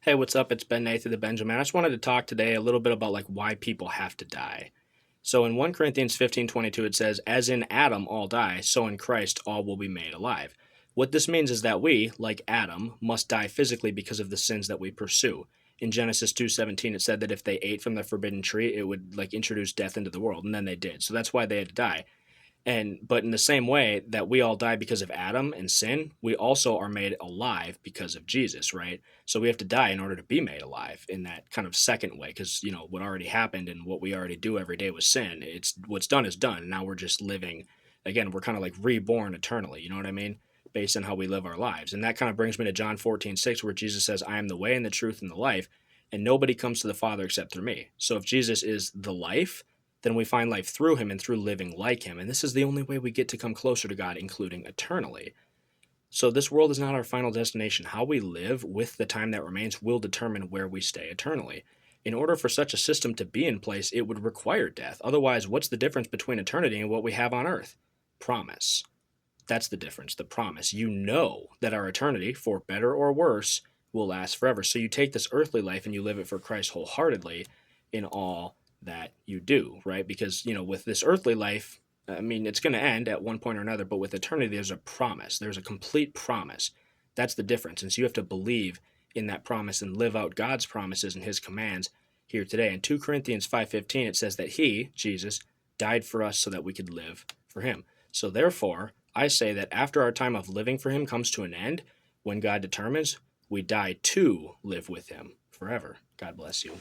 Hey, what's up? It's Ben Nathan the Benjamin. I just wanted to talk today a little bit about like why people have to die. So in 1 Corinthians 15:22 it says, "As in Adam all die, so in Christ all will be made alive." What this means is that we, like Adam, must die physically because of the sins that we pursue. In Genesis 2:17 it said that if they ate from the forbidden tree, it would like introduce death into the world, and then they did. So that's why they had to die. And but in the same way that we all die because of Adam and sin, we also are made alive because of Jesus, right? So we have to die in order to be made alive in that kind of second way, because what already happened and what we already do every day was sin. It's what's done is done. Now we're just living again, we're kind of like reborn eternally, you know what I mean? Based on how we live our lives. And that kind of brings me to John 14:6, where Jesus says, "I am the way and the truth and the life, and nobody comes to the Father except through me." So if Jesus is the life, then we find life through him and through living like him. And this is the only way we get to come closer to God, including eternally. So this world is not our final destination. How we live with the time that remains will determine where we stay eternally. In order for such a system to be in place, it would require death. Otherwise, what's the difference between eternity and what we have on earth? Promise. That's the difference, the promise. You know that our eternity, for better or worse, will last forever. So you take this earthly life and you live it for Christ wholeheartedly in all that you do, right? Because, with this earthly life, I mean, it's going to end at one point or another, but with eternity, there's a promise. There's a complete promise. That's the difference. And so you have to believe in that promise and live out God's promises and his commands here today. In 2 Corinthians 5:15, it says that he, Jesus, died for us so that we could live for him. So therefore, I say that after our time of living for him comes to an end, when God determines, we die to live with him forever. God bless you.